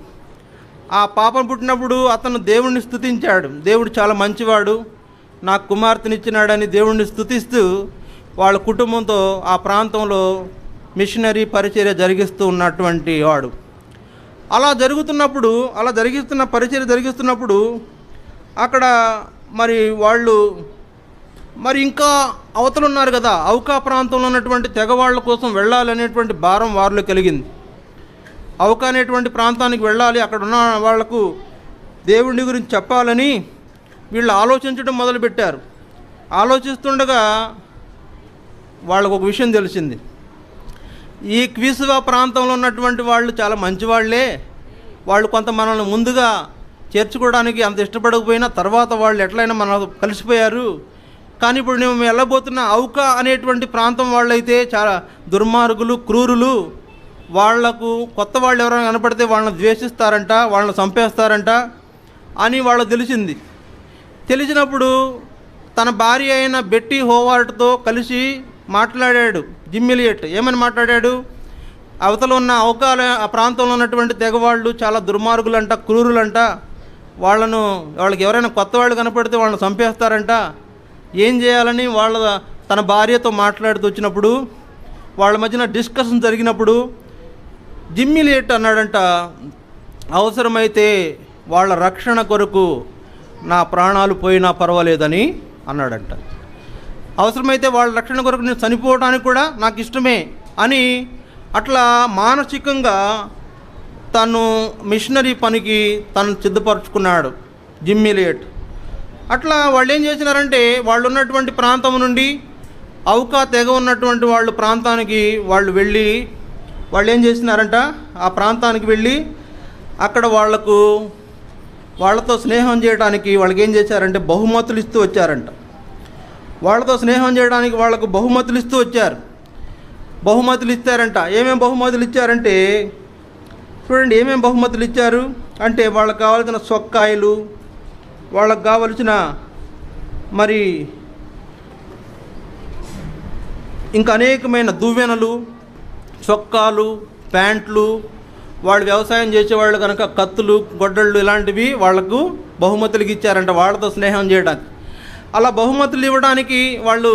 ఆ పాపను పుట్టినప్పుడు అతను దేవుణ్ణి స్తుతించాడు. దేవుడు చాలా మంచివాడు, నాకు కుమార్తెనిచ్చినాడని దేవుణ్ణి స్తుతిస్తూ వాళ్ళ కుటుంబంతో ఆ ప్రాంతంలో మిషనరీ పరిచర్య జరిగిస్తూ ఉన్నటువంటి వాడు. అలా పరిచర్య జరిగిస్తున్నప్పుడు అక్కడ మరి వాళ్ళు మరి ఇంకా అవతలు ఉన్నారు కదా, ఔకా ప్రాంతంలో ఉన్నటువంటి తెగవాళ్ళ కోసం వెళ్ళాలనేటువంటి భారం వారిలో కలిగింది. ఔకా అనేటువంటి ప్రాంతానికి వెళ్ళాలి, అక్కడ ఉన్న వాళ్లకు దేవుడి గురించి చెప్పాలని వీళ్ళు ఆలోచించడం మొదలుపెట్టారు. ఆలోచిస్తుండగా వాళ్ళకు ఒక విషయం తెలిసింది. ఈ క్విస్వా ప్రాంతంలో ఉన్నటువంటి వాళ్ళు చాలా మంచివాళ్లే, వాళ్ళు కొంత మనల్ని ముందుగా చేర్చుకోవడానికి అంత ఇష్టపడకపోయినా తర్వాత వాళ్ళు ఎట్లయినా మనకు కలిసిపోయారు. కానీ ఇప్పుడు మేము వెళ్ళబోతున్న ఔకా అనేటువంటి ప్రాంతం వాళ్ళైతే చాలా దుర్మార్గులు, క్రూరులు. వాళ్లకు కొత్త వాళ్ళు ఎవరైనా కనపడితే వాళ్ళని ద్వేషిస్తారంట, వాళ్ళని చంపేస్తారంట అని వాళ్ళకు తెలిసింది. తెలిసినప్పుడు తన భార్య అయిన బెట్టీ హోవార్డ్తో కలిసి మాట్లాడాడు జిమ్ ఎలియట్. ఏమని మాట్లాడాడు? అవతల ఉన్న ఆ ప్రాంతంలో ఉన్నటువంటి తెగవాళ్ళు చాలా దుర్మార్గులంట, క్రూరులంట, వాళ్ళకి ఎవరైనా కొత్త వాళ్ళు కనపడితే వాళ్ళని చంపేస్తారంట. ఏం చేయాలని తన భార్యతో మాట్లాడుతూ వచ్చినప్పుడు, వాళ్ళ మధ్యన డిస్కషన్ జరిగినప్పుడు జిమ్ ఎలియట్ అన్నాడంట, అవసరమైతే వాళ్ళ రక్షణ కొరకు నా ప్రాణాలు పోయినా పర్వాలేదని అన్నాడంట. అవసరమైతే వాళ్ళ రక్షణ కొరకు నేను చనిపోవడానికి కూడా నాకు ఇష్టమే అని అట్లా మానసికంగా తను మిషనరీ పనికి తను సిద్ధపరచుకున్నాడు జిమ్ ఎలియట్. అట్లా వాళ్ళు ఏం చేసినారంటే, వాళ్ళు ఉన్నటువంటి ప్రాంతం నుండి ఔకా తెగ ఉన్నటువంటి వాళ్ళు ప్రాంతానికి వాళ్ళు ఏం చేసినారంట, ఆ ప్రాంతానికి వెళ్ళి అక్కడ వాళ్ళతో స్నేహం చేయడానికి వాళ్ళకి ఏం చేశారంటే బహుమతులు ఇస్తూ వచ్చారంట. వాళ్ళతో స్నేహం చేయడానికి వాళ్ళకు బహుమతులు ఇస్తూ వచ్చారు. బహుమతులు ఇచ్చారంట. ఏమేమి బహుమతులు ఇచ్చారంటే చూడండి, ఏమేమి బహుమతులు ఇచ్చారు అంటే, వాళ్ళకు కావాల్సిన సొక్కాయలు, వాళ్ళకు కావలసిన మరి ఇంకా అనేకమైన దువ్వెనలు, చొక్కాలు, ప్యాంట్లు, వాళ్ళు వ్యవసాయం చేసేవాళ్ళు కనుక కత్తులు, గొడ్డళ్ళు ఇలాంటివి వాళ్లకు బహుమతులకి ఇచ్చారంట వాళ్ళతో స్నేహం చేయడానికి. అలా బహుమతులు ఇవ్వడానికి వాళ్ళు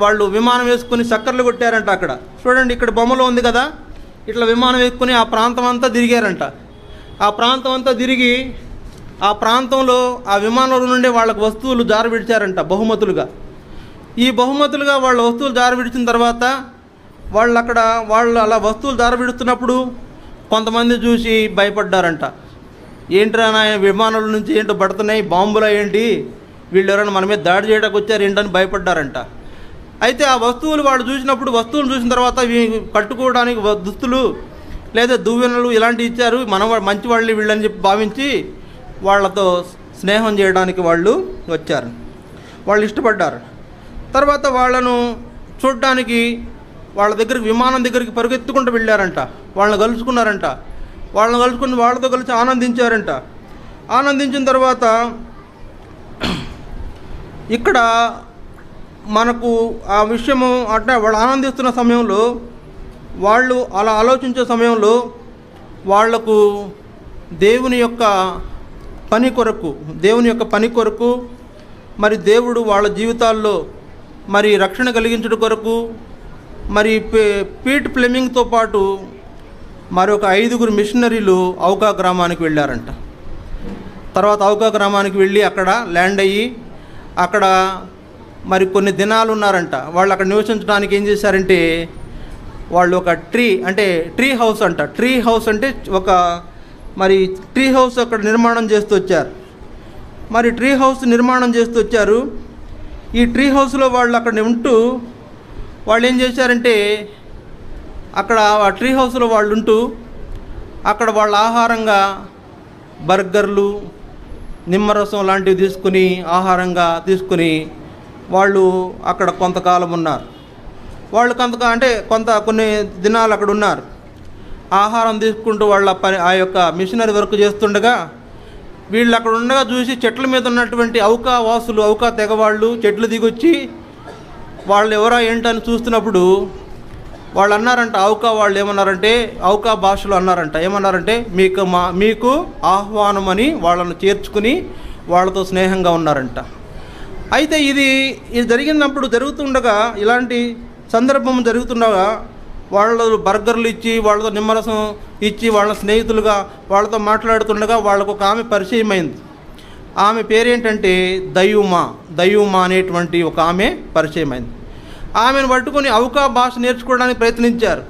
వాళ్ళు విమానం వేసుకుని చక్కర్లు కొట్టారంట. అక్కడ చూడండి, ఇక్కడ బొమ్మలో ఉంది కదా, ఇట్లా విమానం వేసుకుని ఆ ప్రాంతం అంతా తిరిగారంట. ఆ ప్రాంతం అంతా తిరిగి ఆ ప్రాంతంలో ఆ విమానంలో నుండి వాళ్ళకు వస్తువులు జారవిడిచారంట బహుమతులుగా. ఈ బహుమతులుగా వాళ్ళ వస్తువులు జారవిడిచిన తర్వాత వాళ్ళు అలా వస్తువులు జారవిడుతున్నప్పుడు కొంతమంది చూసి భయపడ్డారంట. ఏంట్రా నాయన, విమానాల నుంచి ఏంటో పడుతున్నాయి, బాంబులా ఏంటి, వీళ్ళు ఎవరైనా మన మీద దాడి చేయడానికి వచ్చారు ఏంటని భయపడ్డారంట. అయితే ఆ వస్తువులు వాళ్ళు చూసినప్పుడు, వస్తువులు చూసిన తర్వాత కట్టుకోవడానికి దుస్తులు లేదా దువ్వెనలు ఇలాంటివి ఇచ్చారు, మంచి వాళ్ళు వీళ్ళని చెప్పి భావించి వాళ్ళతో స్నేహం చేయడానికి వాళ్ళు వచ్చారు. వాళ్ళు ఇష్టపడ్డారు. తర్వాత వాళ్ళను చూడడానికి వాళ్ళ దగ్గరికి, విమానం దగ్గరికి పరుగెత్తుకుంటూ వెళ్ళారంట. వాళ్ళని కలుసుకున్నారంట. వాళ్ళని కలుసుకుని వాళ్ళతో కలిసి ఆనందించారంట. ఆనందించిన తర్వాత ఇక్కడ మనకు ఆ విషయము అంటే వాళ్ళు ఆనందిస్తున్న సమయంలో, వాళ్ళు అలా ఆలోచించే సమయంలో వాళ్లకు దేవుని యొక్క పని కొరకు మరి దేవుడు వాళ్ళ జీవితాల్లో మరి రక్షణ కలిగించడం కొరకు మరి పీట్ ఫ్లెమింగ్తో పాటు మరొక 5 మిషనరీలు ఔకా గ్రామానికి వెళ్ళారంట. తర్వాత ఔకా గ్రామానికి వెళ్ళి అక్కడ ల్యాండ్ అయ్యి అక్కడ మరి కొన్ని దినాలు ఉన్నారంట. వాళ్ళు అక్కడ నివసించడానికి ఏం చేశారంటే, వాళ్ళు ఒక ట్రీ హౌస్ అంటే ట్రీ హౌస్ అక్కడ నిర్మాణం చేస్తూ వచ్చారు. మరి ట్రీ హౌస్ నిర్మాణం చేస్తూ వచ్చారు. ఈ ట్రీ హౌస్లో వాళ్ళు అక్కడ ఉంటూ వాళ్ళు ఏం చేశారంటే, అక్కడ ఆ ట్రీ హౌస్లో వాళ్ళు ఉంటూ అక్కడ వాళ్ళ ఆహారంగా బర్గర్లు, నిమ్మరసం లాంటివి ఆహారంగా తీసుకుని వాళ్ళు అక్కడ కొంతకాలం ఉన్నారు. వాళ్ళు కొన్ని దినాలు అక్కడ ఉన్నారు. ఆహారం తీసుకుంటూ ఆ యొక్క మిషనరీ వర్క్ చేస్తుండగా వీళ్ళు అక్కడ ఉండగా చూసి చెట్ల మీద ఉన్నటువంటి ఔకా తెగవాళ్ళు చెట్లు దిగొచ్చి వాళ్ళు ఎవరా ఏంటని చూస్తున్నప్పుడు వాళ్ళు అన్నారంట, వాళ్ళు ఏమన్నారంటే, ఔకా భాషలో అన్నారంట, ఏమన్నారంటే, మీకు ఆహ్వానం అని వాళ్ళను చేర్చుకుని వాళ్ళతో స్నేహంగా ఉన్నారంట. అయితే ఇది జరుగుతుండగా, ఇలాంటి సందర్భం జరుగుతుండగా వాళ్ళు బర్గర్లు ఇచ్చి వాళ్ళతో నిమ్మరసం ఇచ్చి వాళ్ళ స్నేహితులుగా వాళ్ళతో మాట్లాడుతుండగా వాళ్ళకు ఒక ఆమె పరిచయం అయింది. ఆమె పేరేంటంటే దయ్యూమా అనేటువంటి ఒక ఆమె పరిచయం అయింది. ఆమెను పట్టుకొని ఔకా భాష నేర్చుకోవడానికి ప్రయత్నించారు.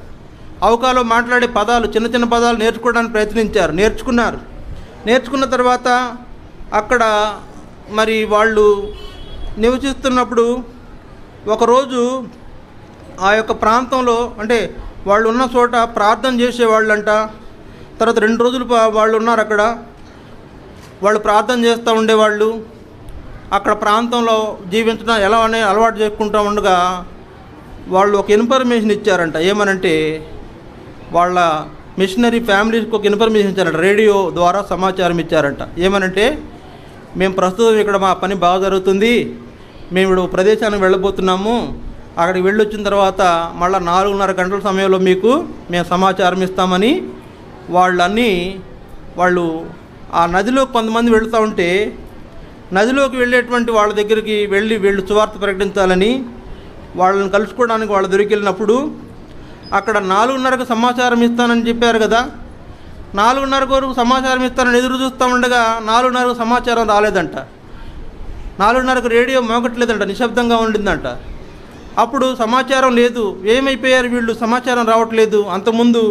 ఔకాలో మాట్లాడే పదాలు, చిన్న చిన్న పదాలు నేర్చుకోవడానికి ప్రయత్నించారు. నేర్చుకున్న తర్వాత అక్కడ మరి వాళ్ళు నివసిస్తున్నప్పుడు ఒకరోజు ఆ యొక్క ప్రాంతంలో, అంటే వాళ్ళు ఉన్న చోట ప్రార్థన చేసేవాళ్ళంట. తర్వాత 2 రోజులు వాళ్ళు ఉన్నారు అక్కడ. వాళ్ళు ప్రార్థన చేస్తూ ఉండేవాళ్ళు. అక్కడ ప్రాంతంలో జీవించడం ఎలా అనే అలవాటు చేసుకుంటూ ఉండగా వాళ్ళు ఒక ఇన్ఫర్మేషన్ ఇచ్చారంట. ఏమనంటే వాళ్ళ మిషనరీ ఫ్యామిలీస్కి ఒక ఇన్ఫర్మేషన్ ఇచ్చారంట. రేడియో ద్వారా సమాచారం ఇచ్చారంట. ఏమనంటే మేము ప్రస్తుతం ఇక్కడ మా పని బాగా జరుగుతుంది, మేము ఇప్పుడు ప్రదేశానికి వెళ్ళబోతున్నాము, అక్కడికి వెళ్ళొచ్చిన తర్వాత మళ్ళీ 4:30 గంటల సమయంలో మీకు మేము సమాచారం ఇస్తామని వాళ్ళు ఆ నదిలో కొంతమంది వెళుతూ ఉంటే నదిలోకి వెళ్ళేటువంటి వాళ్ళ దగ్గరికి వీళ్ళు సువార్త ప్రకటించాలని వాళ్ళని కలుసుకోవడానికి వాళ్ళు దొరికెళ్ళినప్పుడు అక్కడ 4:30కు సమాచారం ఇస్తానని చెప్పారు కదా. 4:30 వరకు సమాచారం ఇస్తానని ఎదురు చూస్తూ ఉండగా 4:30కు సమాచారం రాలేదంట. 4:30కు రేడియో మోగట్లేదంట, నిశ్శబ్దంగా ఉండిందంట. అప్పుడు సమాచారం లేదు. ఏమైపోయారు వీళ్ళు, సమాచారం రావట్లేదు. అంతకుముందు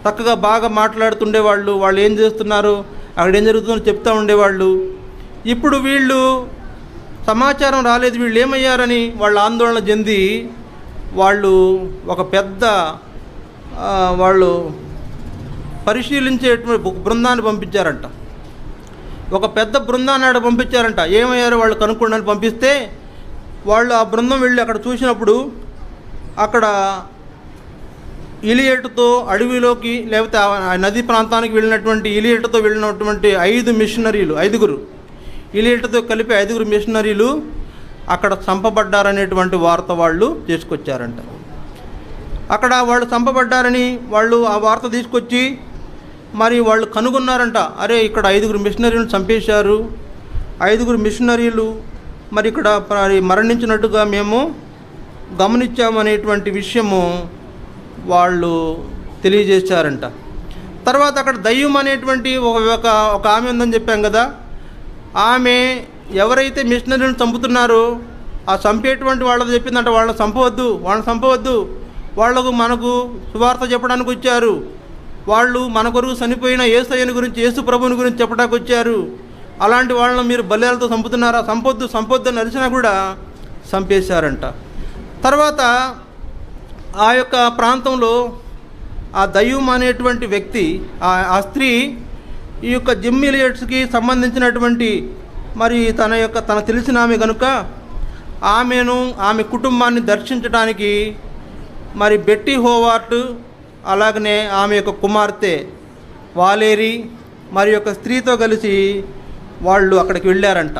చక్కగా బాగా మాట్లాడుతుండేవాళ్ళు, వాళ్ళు ఏం చేస్తున్నారు, అక్కడ ఏం జరుగుతుందో చెప్తూ ఉండేవాళ్ళు. ఇప్పుడు వీళ్ళు సమాచారం రాలేదు, వీళ్ళు ఏమయ్యారని వాళ్ళు ఆందోళన చెంది వాళ్ళు ఒక పెద్ద వాళ్ళు పరిశీలించేటువంటి ఒక బృందాన్ని పంపించారంట. ఒక పెద్ద బృందాన్ని పంపించారంట. ఏమయ్యారో వాళ్ళు కనుక్కోవడానికి పంపిస్తే వాళ్ళు ఆ బృందం వెళ్ళి అక్కడ చూసినప్పుడు అక్కడ ఇలియట్తో అడవిలోకి లేకపోతే ఆ నది ప్రాంతానికి వెళ్ళినటువంటి ఇలియట్తో వెళ్ళినటువంటి 5 మిషనరీలు, 5 ఇలియట్తో కలిపి 5 మిషనరీలు అక్కడ చంపబడ్డారనేటువంటి వార్త వాళ్ళు తీసుకొచ్చారంట. అక్కడ వాళ్ళు చంపబడ్డారని వాళ్ళు ఆ వార్త తీసుకొచ్చి మరి వాళ్ళు కనుగొన్నారంట. అరే, ఇక్కడ 5 మిషనరీలను చంపేశారు, 5 మిషనరీలు మరి ఇక్కడ మరణించినట్టుగా మేము గమనించామనేటువంటి విషయము వాళ్ళు తెలియజేశారంట. తర్వాత అక్కడ దయ్యం అనేటువంటి ఒక ఆమె ఉందని చెప్పాం కదా. ఆమె ఎవరైతే మిషనరీని చంపుతున్నారో ఆ చంపేటువంటి వాళ్ళతో చెప్పిందంట, వాళ్ళని చంపవద్దు, వాళ్ళకు మనకు సువార్త చెప్పడానికి వచ్చారు, వాళ్ళు మన కొరకు చనిపోయిన యేసయ్యని గురించి, యేసు ప్రభుని గురించి చెప్పడానికి వచ్చారు, అలాంటి వాళ్ళని మీరు బల్యాలతో చంపుతున్నారా, సంపొద్దు అని అరిచినా కూడా చంపేశారంట. తర్వాత ఆ యొక్క ప్రాంతంలో ఆ దయ్యం అనేటువంటి వ్యక్తి, ఆ స్త్రీ ఈ యొక్క జిమ్ ఇలియట్స్కి సంబంధించినటువంటి మరి తన తెలిసిన ఆమె కనుక ఆమె కుటుంబాన్ని దర్శించడానికి మరి బెట్టి హోవార్ట్, అలాగనే ఆమె యొక్క కుమార్తె వాలేరీ మరి యొక్క స్త్రీతో కలిసి వాళ్ళు అక్కడికి వెళ్ళారంట.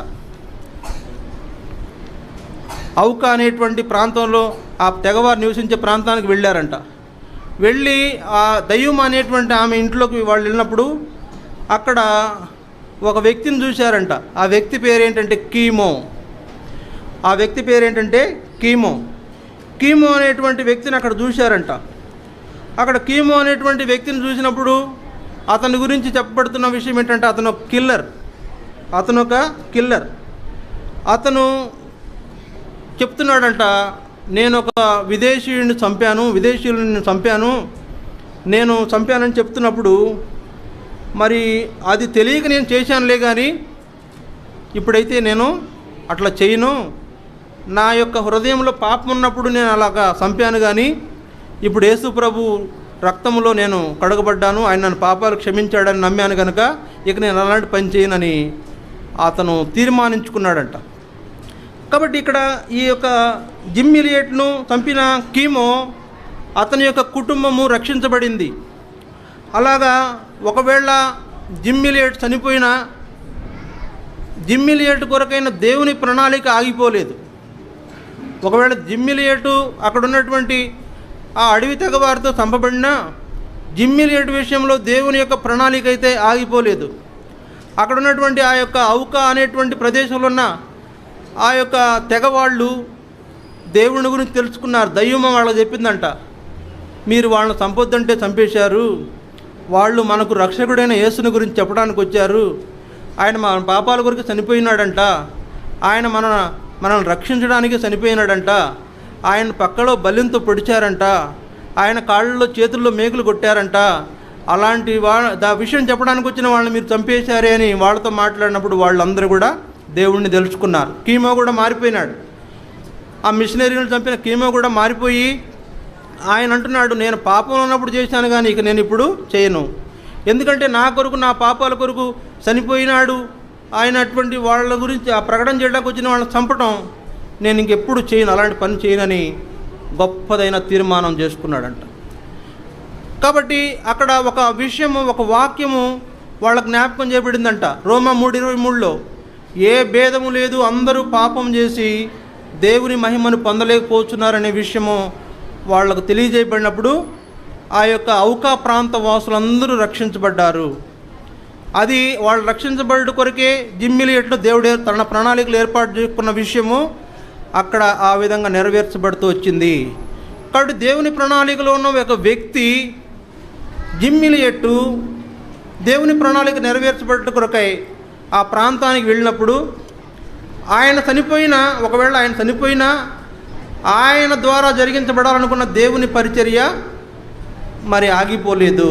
ఔకా అనేటువంటి ప్రాంతంలో ఆ తెగవారు నివసించే ప్రాంతానికి వెళ్ళారంట. వెళ్ళి ఆ దయ్యం అనేటువంటి ఆమె ఇంట్లోకి వాళ్ళు వెళ్ళినప్పుడు అక్కడ ఒక వ్యక్తిని చూశారంట. ఆ వ్యక్తి పేరేంటంటే కీమో అనేటువంటి వ్యక్తిని అక్కడ చూశారంట. అక్కడ కీమో అనేటువంటి వ్యక్తిని చూసినప్పుడు అతని గురించి చెప్పబడుతున్న విషయం ఏంటంటే అతను ఒక కిల్లర్. అతను చెప్తున్నాడంట, నేను ఒక విదేశీయుని చంపాను, నేను చంపానని చెప్తున్నప్పుడు మరి అది తెలియక నేను చేశానులే, కానీ ఇప్పుడైతే నేను అట్లా చేయను, నా యొక్క హృదయంలో పాపం ఉన్నప్పుడు నేను అలాగా చంపాను, కానీ ఇప్పుడు యేసు ప్రభు రక్తంలో నేను కడగబడ్డాను, ఆయన నన్ను పాపాలు క్షమించాడని నమ్మాను కనుక ఇక నేను అలాంటి పని చేయనని అతను తీర్మానించుకున్నాడంట. కాబట్టి ఇక్కడ ఈ యొక్క జిమ్ ఇలియట్ను చంపిన కీమో అతని యొక్క కుటుంబము రక్షించబడింది. అలాగా ఒకవేళ జిమ్ ఇలియట్ చనిపోయినా జిమ్ ఇలియట్ కొరకైన దేవుని ప్రణాళిక ఆగిపోలేదు. ఒకవేళ జిమ్ ఇలియట్ అక్కడ ఉన్నటువంటి ఆ అడవి తెగవారితో చంపబడినా జిమ్ ఇలియట్ విషయంలో దేవుని యొక్క ప్రణాళిక అయితే ఆగిపోలేదు. అక్కడ ఉన్నటువంటి ఆ యొక్క ఔకా అనేటువంటి ప్రదేశంలో ఉన్న ఆ యొక్క తెగవాళ్ళు దేవుని గురించి తెలుసుకున్నారు. దయ్యం వాళ్ళకి చెప్పిందంట, మీరు వాళ్ళని చంపొద్దంటే చంపేశారు, వాళ్ళు మనకు రక్షకుడైన యేసుని గురించి చెప్పడానికి వచ్చారు, ఆయన మన పాపాల కొరకు చనిపోయినాడంట, ఆయన మనల్ని రక్షించడానికి చనిపోయినాడంట, ఆయన పక్కలో బలింతో పొడిచారంట, ఆయన కాళ్ళలో చేతుల్లో మేకులు కొట్టారంట, అలాంటి విషయం చెప్పడానికి వచ్చిన వాళ్ళని మీరు చంపేశారే అని వాళ్ళతో మాట్లాడినప్పుడు వాళ్ళందరూ కూడా దేవుణ్ణి తెలుసుకున్నారు. కీమో కూడా మారిపోయినాడు. ఆ మిషనరీలను చంపిన కీమో కూడా మారిపోయి ఆయన అంటున్నాడు, నేను పాపంలో ఉన్నప్పుడు చేశాను కానీ ఇక నేను ఇప్పుడు చేయను, ఎందుకంటే నా కొరకు, నా పాపాల కొరకు చనిపోయినాడు ఆయన. అటువంటి వాళ్ళ గురించి ఆ ప్రకటన చేయడానికి వచ్చిన వాళ్ళని చంపటం నేను ఇంకెప్పుడు చేయను, అలాంటి పని చేయనని గొప్పదైన తీర్మానం చేసుకున్నాడంట. కాబట్టి అక్కడ ఒక విషయము, ఒక వాక్యము వాళ్ళ జ్ఞాపకం చేయబడిందంట. రోమా 3:23లో ఏ భేదము లేదు, అందరూ పాపం చేసి దేవుని మహిమను పొందలేకపోతున్నారనే విషయము వాళ్లకు తెలియజేయబడినప్పుడు ఆ యొక్క ఔకా ప్రాంత వాసులందరూ రక్షించబడ్డారు. అది వాళ్ళు రక్షించబడ్డ కొరకే జిమ్మిలియట్లో దేవుడు తన ప్రణాళికలు ఏర్పాటు చేసుకున్న విషయము అక్కడ ఆ విధంగా నెరవేర్చబడుతూ వచ్చింది. కాబట్టి దేవుని ప్రణాళికలో ఉన్న ఒక వ్యక్తి జిమ్మిలియట్టు దేవుని ప్రణాళిక నెరవేర్చబడ్డ కొరకై ఆ ప్రాంతానికి వెళ్ళినప్పుడు ఒకవేళ ఆయన చనిపోయినా ఆయన ద్వారా జరిగించబడాలనుకున్న దేవుని పరిచర్య మరి ఆగిపోలేదు.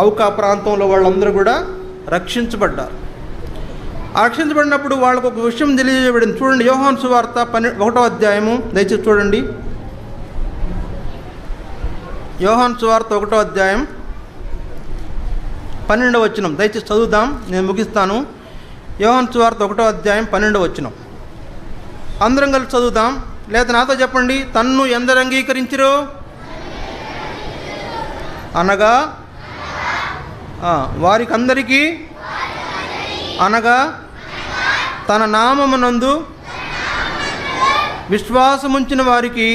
ఔకా ప్రాంతంలో వాళ్ళందరూ కూడా రక్షించబడ్డారు. రక్షించబడినప్పుడు వాళ్ళకు ఒక విషయం తెలియజేయబడింది. చూడండి, యోహాను సువార్త 1వ అధ్యాయము, దయచేసి చూడండి. యోహాను సువార్త 1వ అధ్యాయం 12వ వచనం, దయచేసి చదువుదాం, నేను ముగిస్తాను. యోహాను సువార్త 1వ అధ్యాయం 12వ వచనం అందరం కలిసి చదువుదాం. లేదా నాతో చెప్పండి. తన్ను ఎందరు అంగీకరించిరో అనగా వారికందరికీ, అనగా తన నామమునందు విశ్వాసముంచిన వారికి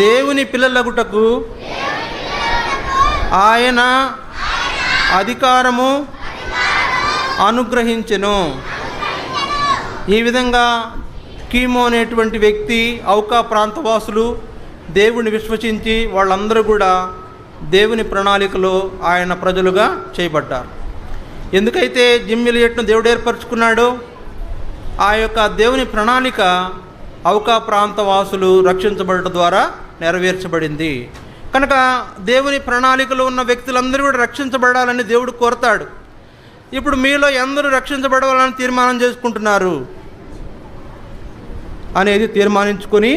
దేవుని పిల్లలగుటకు ఆయన అధికారము అనుగ్రహించెను. ఈ విధంగా కీమో అనేటువంటి వ్యక్తి, ఔకా ప్రాంతవాసులు దేవుని విశ్వసించి వాళ్ళందరూ కూడా దేవుని ప్రణాళికలో ఆయన ప్రజలుగా చేయబడ్డారు. ఎందుకైతే జిమ్మిలియట్ను దేవుడు ఏర్పరచుకున్నాడో ఆ యొక్క దేవుని ప్రణాళిక ఔకా ప్రాంతవాసులు రక్షించబడటం ద్వారా నెరవేర్చబడింది. కనుక దేవుని ప్రణాళికలో ఉన్న వ్యక్తులందరూ కూడా రక్షించబడాలని దేవుడు కోరతాడు. ఇప్పుడు మీలో ఎందరూ రక్షించబడాలని తీర్మానం చేసుకుంటున్నారు అనేది తీర్మానించుకొని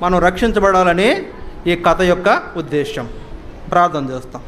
మనం రక్షించబడాలనే ఈ కథ యొక్క ఉద్దేశం. ప్రార్థన చేస్తాం.